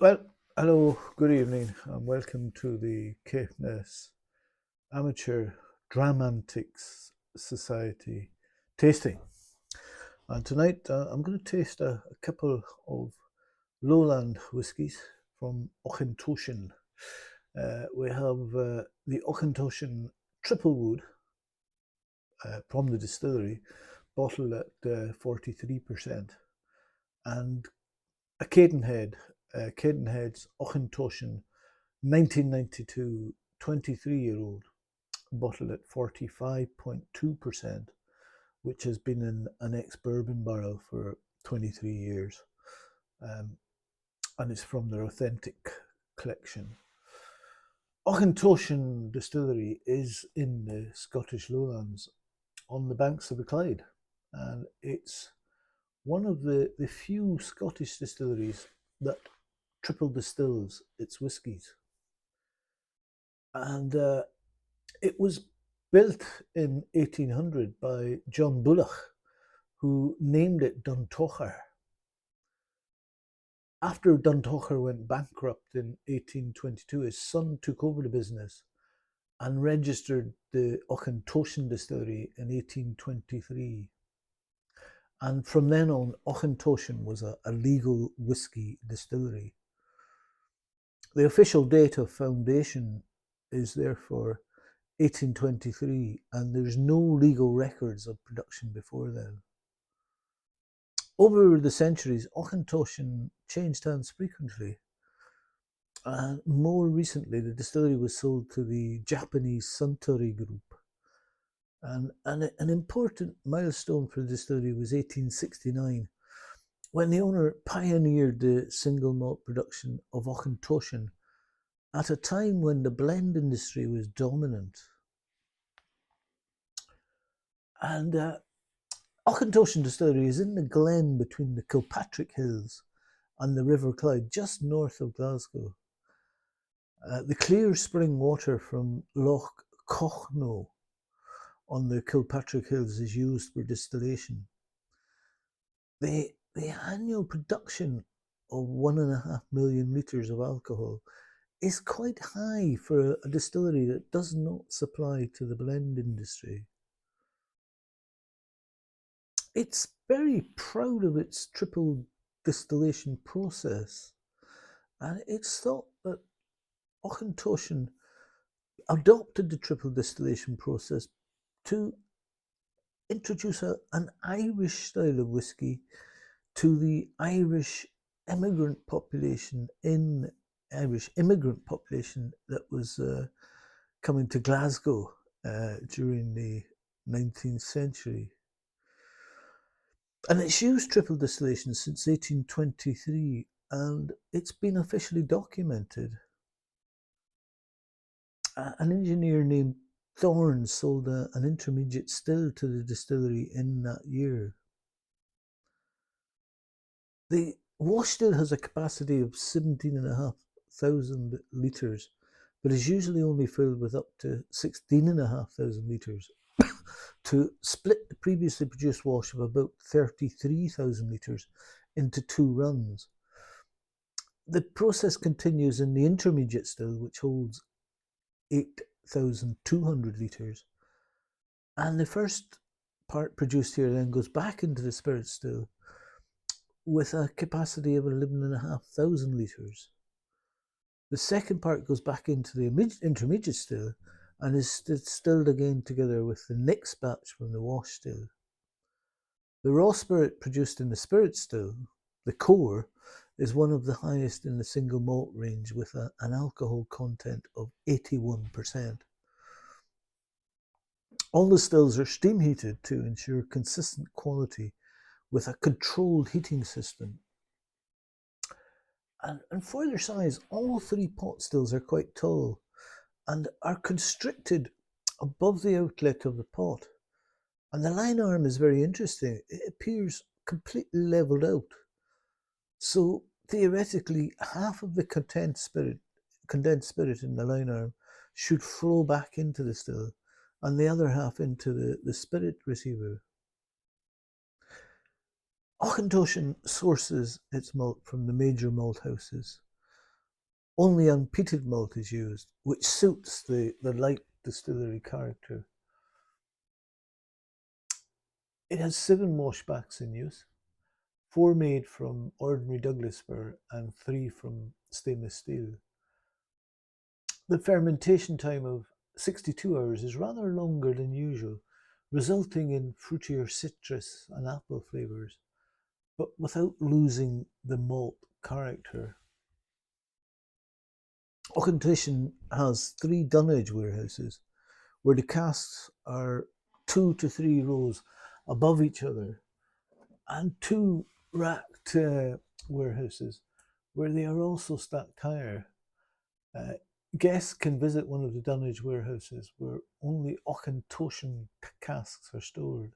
Well, hello, good evening, and welcome to the CADENHEAD'S Amateur Dramantics Society tasting. And tonight I'm going to taste a couple of lowland whiskies from Auchentoshan. We have the Auchentoshan Triple Wood from the distillery, bottled at 43%, and a Cadenhead's Auchentoshan 1992 23-year-old, bottled at 45.2%, which has been in an ex-bourbon barrel for 23 years. And it's from their authentic collection. Auchentoshan Distillery is in the Scottish Lowlands on the banks of the Clyde, and it's one of the few Scottish distilleries that triple distills its whiskies. And it was built in 1800 by John Bulloch, who named it Duntocher. After Duntocher went bankrupt in 1822, his son took over the business and registered the Auchentoshan distillery in 1823. And from then on, Auchentoshan was a legal whisky distillery. The official date of foundation is therefore 1823, and there's no legal records of production before then. Over the centuries, Auchentoshan changed hands frequently. More recently, the distillery was sold to the Japanese Suntory Group. And an important milestone for the distillery was 1869, when the owner pioneered the single malt production of Auchentoshan at a time when the blend industry was dominant. And Auchentoshan Distillery is in the glen between the Kilpatrick Hills and the River Clyde, just north of Glasgow. The clear spring water from Loch Cochno on the Kilpatrick Hills is used for distillation. The annual production of 1.5 million litres of alcohol is quite high for a distillery that does not supply to the blend industry. It's very proud of its triple distillation process, and it's thought that Auchentoshan adopted the triple distillation process to introduce an Irish style of whisky to the Irish immigrant population that was coming to Glasgow during the 19th century. And it's used triple distillation since 1823, and it's been officially documented. An engineer named Thorne sold an intermediate still to the distillery in that year. The wash still has a capacity of 17,500 litres, but is usually only filled with up to 16,500 litres to split the previously produced wash of about 33,000 litres into two runs. The process continues in the intermediate still, which holds 8,200 litres, and the first part produced here then goes back into the spirit still with a capacity of 11,500 litres. The second part goes back into the intermediate still and is distilled again together with the next batch from the wash still. The raw spirit produced in the spirit still, the core, is one of the highest in the single malt range with an alcohol content of 81%. All the stills are steam heated to ensure consistent quality with a controlled heating system. And for their size, all three pot stills are quite tall and are constricted above the outlet of the pot. And the line arm is very interesting. It appears completely leveled out. So theoretically, half of the condensed spirit in the line arm should flow back into the still, and the other half into the spirit receiver. Auchentoshan sources its malt from the major malt houses, Only unpeated malt is used, which suits the light distillery character. It has 7 washbacks in use, 4 made from ordinary Douglas fir and 3 from stainless steel. The fermentation time of 62 hours is rather longer than usual, resulting in fruitier citrus and apple flavours, but without losing the malt character. Auchentoshan has 3 dunnage warehouses where the casks are 2 to 3 rows above each other, and 2 racked warehouses where they are also stacked higher. Uh, Guests can visit one of the dunnage warehouses where only Auchentoshan casks are stored.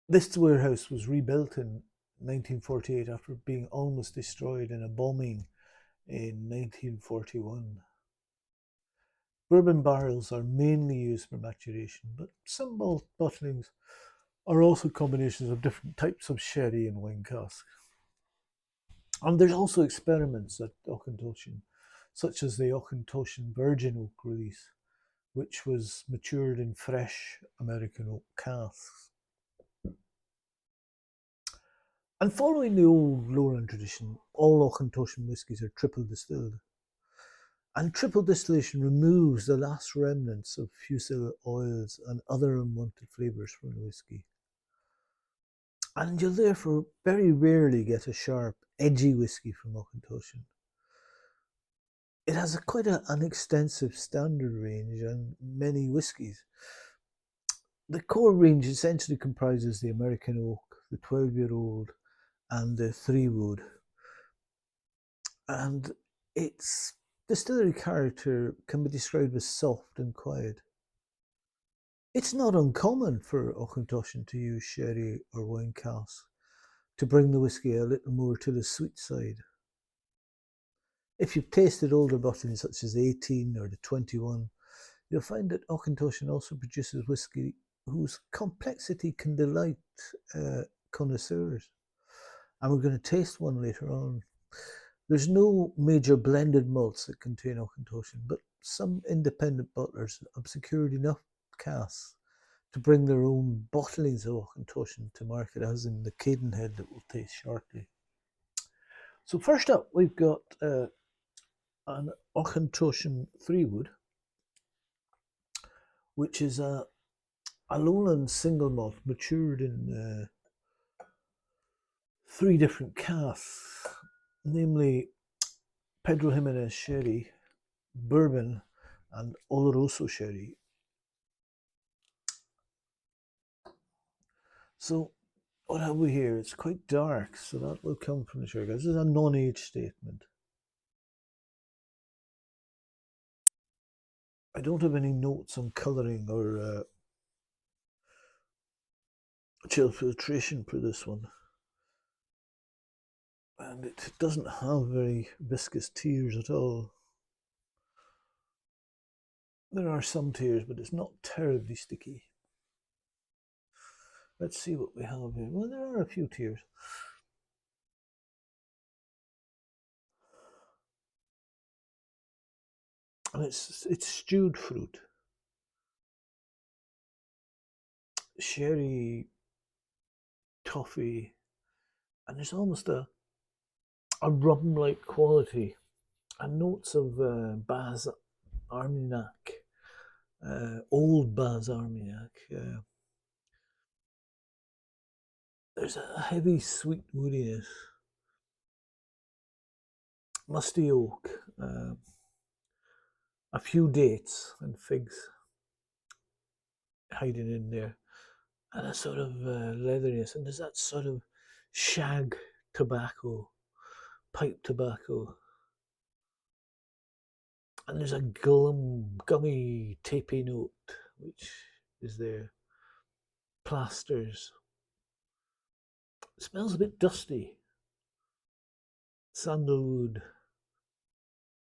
This warehouse was rebuilt in 1948 after being almost destroyed in a bombing in 1941. Bourbon barrels are mainly used for maturation, but some bottlings are also combinations of different types of sherry and wine casks. And there's also experiments at Auchentoshan, such as the Auchentoshan Virgin Oak release, which was matured in fresh American oak casks. And following the old lowland tradition, all Auchentoshan whiskies are triple distilled. And triple distillation removes the last remnants of fusel oils and other unwanted flavours from the whisky. And you'll therefore very rarely get a sharp, edgy whisky from Auchentoshan. It has an extensive standard range and many whiskies. The core range essentially comprises the American oak, the 12-year-old, and the 3-wood. And its distillery character can be described as soft and quiet. It's not uncommon for Auchentoshan to use sherry or wine casks to bring the whisky a little more to the sweet side. If you've tasted older bottlings such as the 18 or the 21, you'll find that Auchentoshan also produces whisky whose complexity can delight connoisseurs. And we're going to taste one later on. There's no major blended malts that contain Auchentoshan, but some independent bottlers have secured enough casks to bring their own bottlings of Auchentoshan to market, as in the Cadenhead that we'll taste shortly. So first up, we've got an Auchentoshan 3-wood, which is a lowland single malt matured in 3 different casks, namely Pedro Jimenez sherry, bourbon, and Oloroso sherry. So what have we here? It's quite dark, so that will come from the sherry. This is a non-age statement. I don't have any notes on colouring or chill filtration for this one. And it doesn't have very viscous tears at all. There are some tears, but it's not terribly sticky. Let's see what we have here. Well, there are a few tears. And it's stewed fruit. Sherry, toffee, and there's almost a rum-like quality. And notes of Baz Armagnac, old Baz Armagnac. There's a heavy sweet woodiness, musty oak, a few dates and figs hiding in there, and a sort of leatheriness. And there's that sort of shag tobacco, pipe tobacco. And there's a gummy, tapey note, which is there. Plasters. It smells a bit dusty. Sandalwood,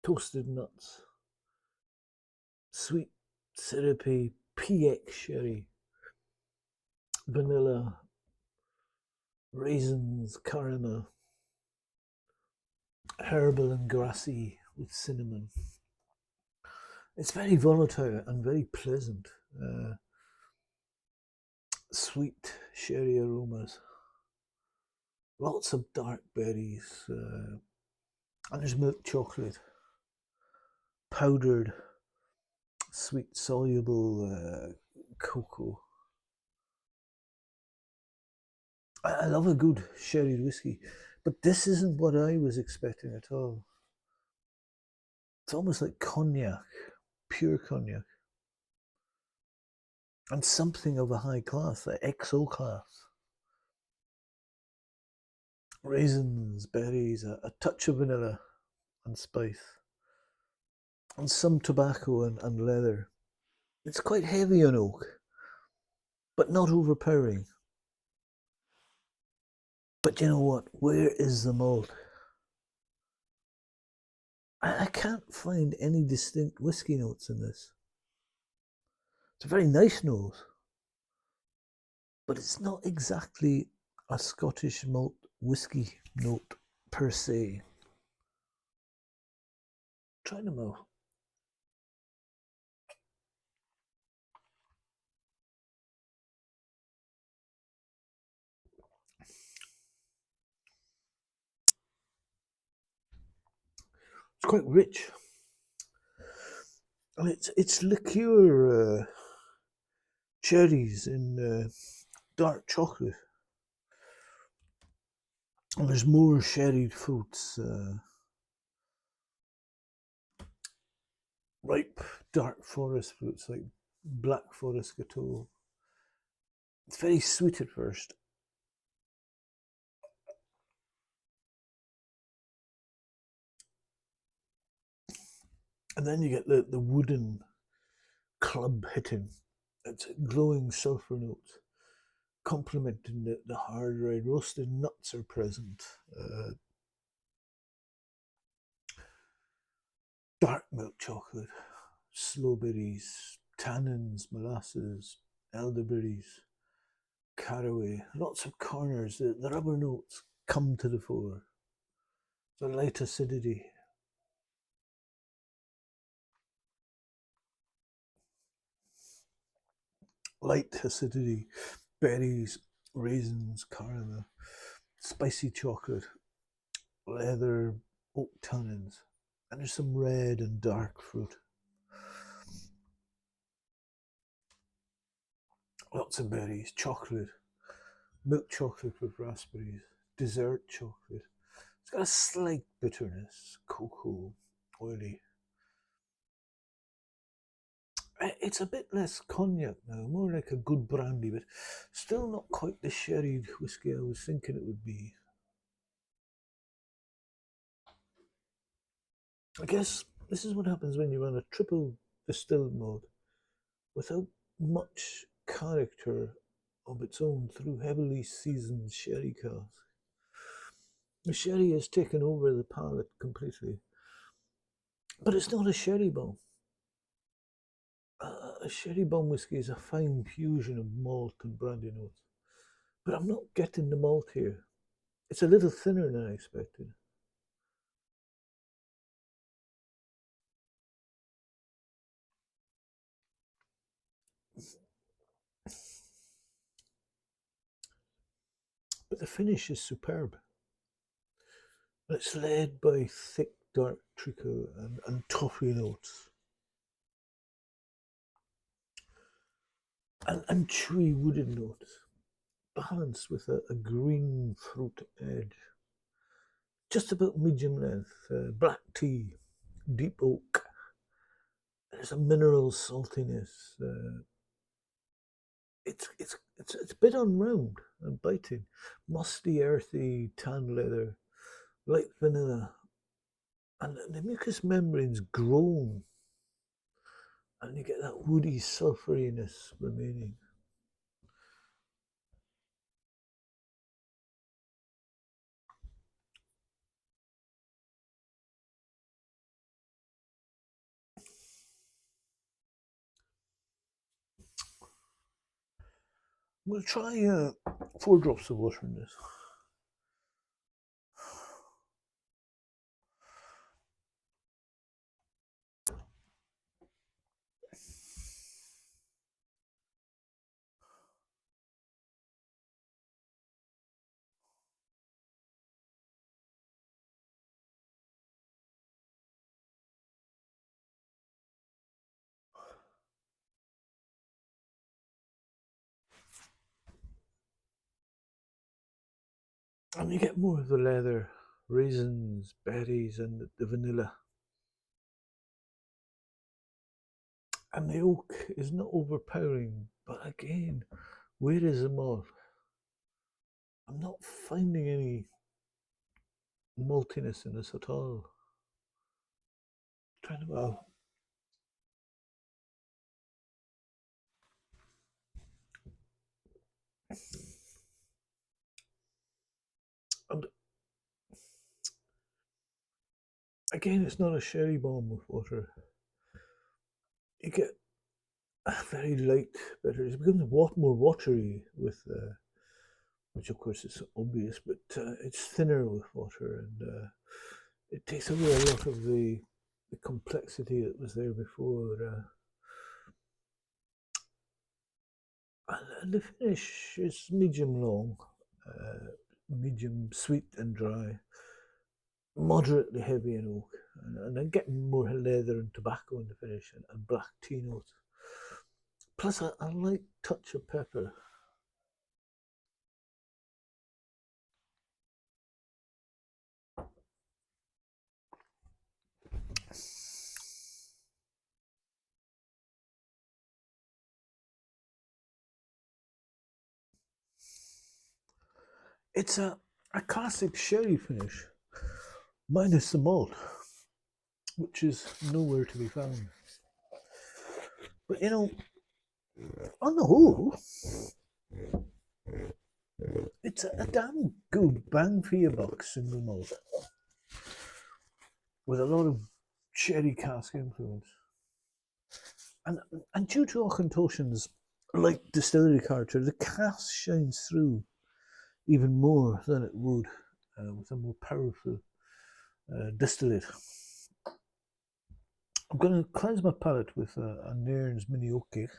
toasted nuts, sweet, syrupy PX sherry, vanilla, raisins, caramel. herbal and grassy with cinnamon. It's very volatile and very pleasant. Sweet sherry aromas, lots of dark berries, and there's milk chocolate, powdered sweet soluble cocoa. I love a good sherry whiskey, but this isn't what I was expecting at all. It's almost like cognac, pure cognac, and something of a high class, like XO class. Raisins, berries, a touch of vanilla and spice, and some tobacco and leather. It's quite heavy on oak, but not overpowering. But you know what? Where is the malt? I can't find any distinct whiskey notes in this. It's a very nice nose, but it's not exactly a Scottish malt whiskey note per se. Try them out. It's quite rich, and it's liqueur cherries in dark chocolate, and there's more sherried fruits, ripe dark forest fruits like black forest gateau. It's very sweet at first, and then you get the wooden club hitting. It's glowing sulphur notes, complementing the hard red roasted nuts are present. Dark milk chocolate, sloe berries, tannins, molasses, elderberries, caraway, lots of corners. The rubber notes come to the fore. The light acidity. Light acidity, berries, raisins, caramel, spicy chocolate, leather, oak tannins, and there's some red and dark fruit. Lots of berries, chocolate, milk chocolate with raspberries, dessert chocolate. It's got a slight bitterness, cocoa, oily. It's a bit less cognac now, more like a good brandy, but still not quite the sherried whiskey I was thinking it would be. I guess this is what happens when you run a triple distilled mode without much character of its own through heavily seasoned sherry casks. The sherry has taken over the palate completely. But it's not a sherry bomb. A sherry bomb whiskey is a fine fusion of malt and brandy notes. But I'm not getting the malt here. It's a little thinner than I expected. But the finish is superb. It's led by thick dark treacle and toffee notes. And chewy wooden notes, balanced with a green fruit edge. Just about medium length, black tea, deep oak. There's a mineral saltiness. It's a bit unround and biting. Musty, earthy, tan leather, light vanilla. And the mucous membranes groan. And you get that woody sulphuriness remaining. We'll try 4 drops of water in this. And you get more of the leather, raisins, berries, and the vanilla. And the oak is not overpowering, but again, where is the malt? I'm not finding any maltiness in this at all. Trying to, well, and again, it's not a sherry bomb with water. You get a very light bitter. It becomes more watery with, which of course is obvious, but it's thinner with water, and it takes away a lot of the complexity that was there before. And the finish is medium long, medium sweet and dry, moderately heavy in oak, and I'm getting more leather and tobacco in the finish, and black tea notes. Plus a light touch of pepper. It's a classic sherry finish, minus the malt, which is nowhere to be found. But you know, on the whole, it's a damn good bang for your buck single malt, with a lot of cherry cask influence. And and due to Auchentoshan's light distillery character, the cask shines through even more than it would with a more powerful distillate. I'm going to cleanse my palate with a Nairn's mini oak cake.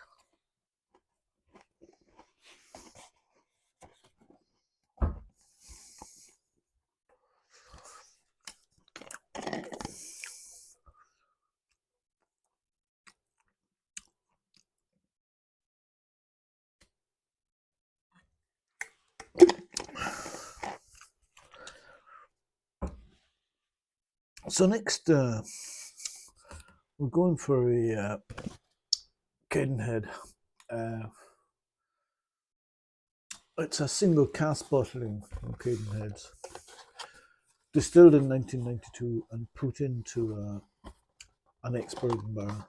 So next, we're going for a Cadenhead. It's a single cask bottling from Cadenhead's, distilled in 1992 and put into an ex-bourbon barrel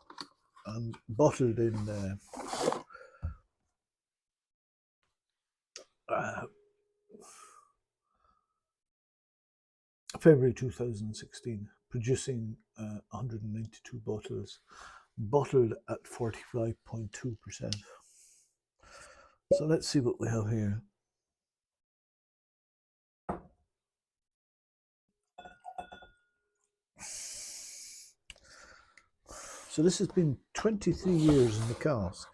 and bottled in February 2016, producing 192 bottles, bottled at 45.2%. So let's see what we have here. So this has been 23 years in the cask.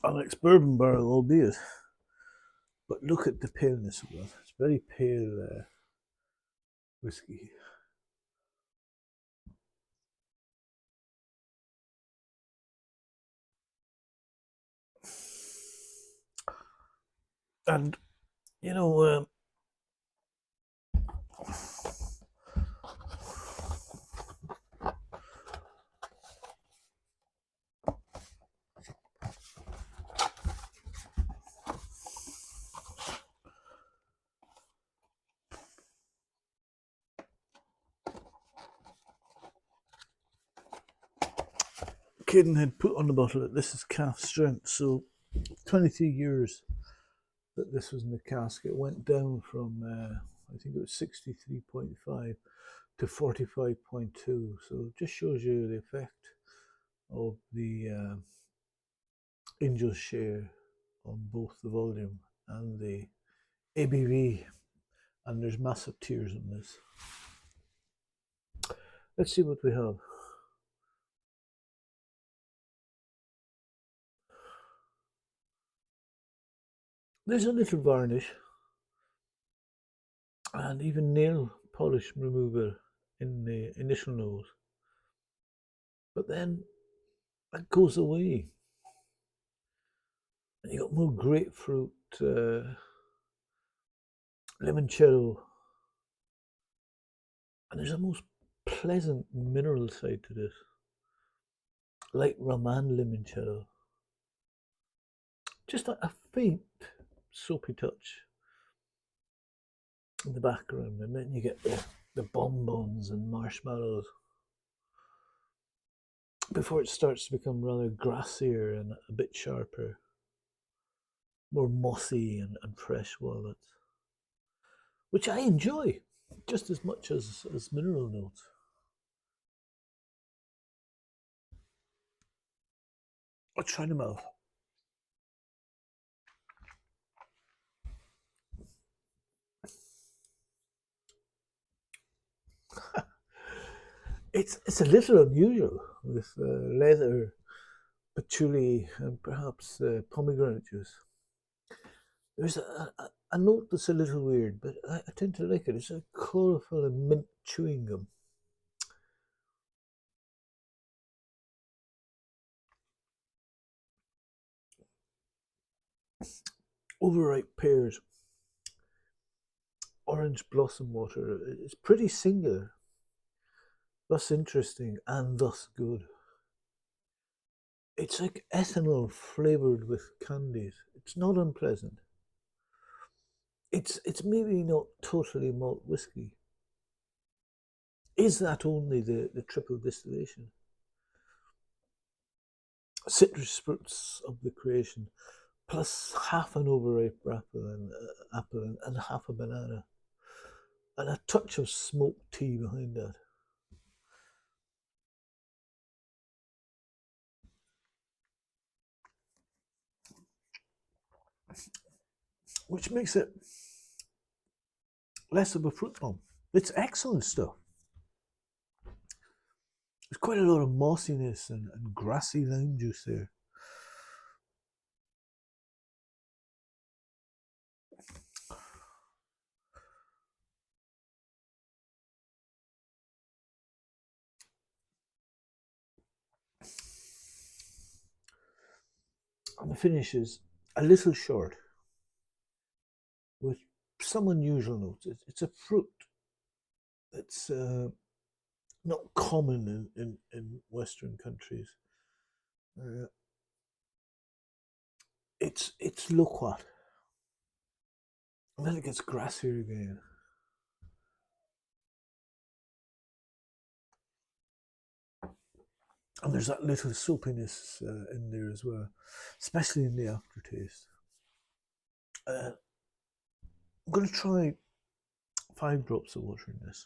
An ex-bourbon barrel, albeit, but look at the paleness of that. It's very pale whiskey. And, you know, Cadenhead put on the bottle that this is cask strength, so 23 years that this was in the cask. It went down from, I think it was 63.5 to 45.2. So it just shows you the effect of the Angel's share on both the volume and the ABV. And there's massive tiers in this. Let's see what we have. There's a little varnish and even nail polish remover in the initial nose, but then that goes away. You got more grapefruit, limoncello, and there's a most pleasant mineral side to this, like Raman limoncello. Just a faint soapy touch in the background, and then you get the bonbons and marshmallows before it starts to become rather grassier and a bit sharper, more mossy and fresh walnuts, which I enjoy just as much as mineral notes. I'll try them out. It's a little unusual with leather, patchouli, and perhaps pomegranate juice. There's a note that's a little weird, but I tend to like it. It's a colourful and mint chewing gum. Overripe pears, orange blossom water. It's pretty singular, thus interesting and thus good. It's like ethanol flavoured with candies. It's not unpleasant. It's maybe not totally malt whiskey. Is that only the triple distillation? Citrus fruits of the creation, plus half an overripe apple and half a banana, and a touch of smoked tea behind that. Which makes it less of a fruit bomb. It's excellent stuff. There's quite a lot of mossiness and grassy lime juice there. And the finish is a little short with some unusual notes. It's a fruit that's not common in Western countries. Uh, it's loquat. And then it gets grassier again. And there's that little soapiness in there as well, especially in the aftertaste. I'm going to try 5 drops of water in this.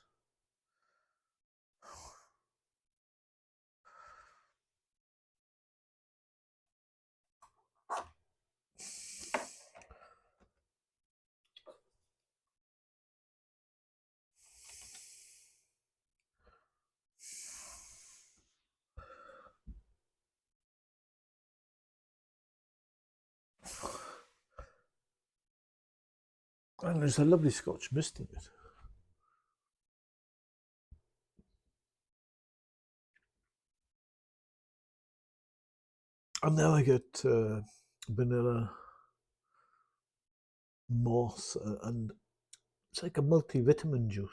And there's a lovely Scotch mist in it. And now I get vanilla, moss, and it's like a multivitamin juice.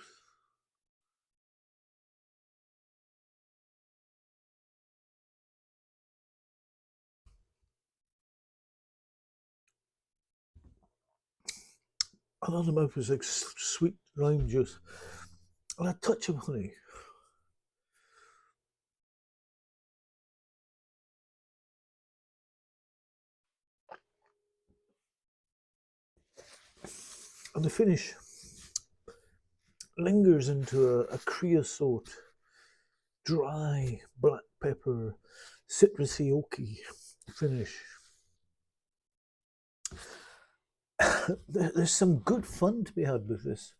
And on the mouth is like sweet lime juice and a touch of honey. And the finish lingers into a creosote, dry black pepper, citrusy oaky finish. There's some good fun to be had with this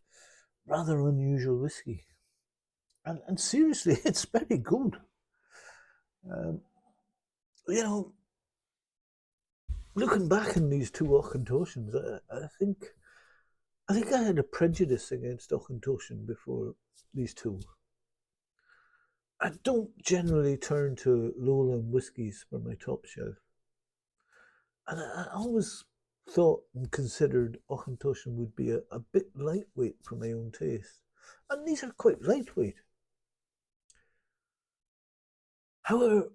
rather unusual whiskey. And seriously, it's very good. Um, you know, looking back in these two Auchentoshan's, I think I had a prejudice against Auchentoshan before these two. I don't generally turn to lowland whiskies for my top shelf. And I always thought and considered Auchentoshan would be a bit lightweight for my own taste. And these are quite lightweight. However,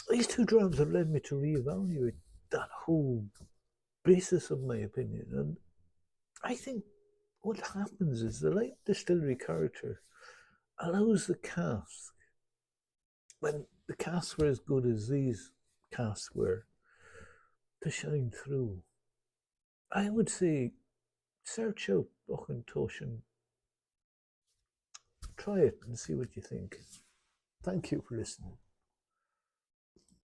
these 2 drams have led me to reevaluate that whole basis of my opinion. And I think what happens is the light distillery character allows the cask, when the casks were as good as these casks were, to shine through. I would say search out Auchentoshan, try it and see what you think. Thank you for listening.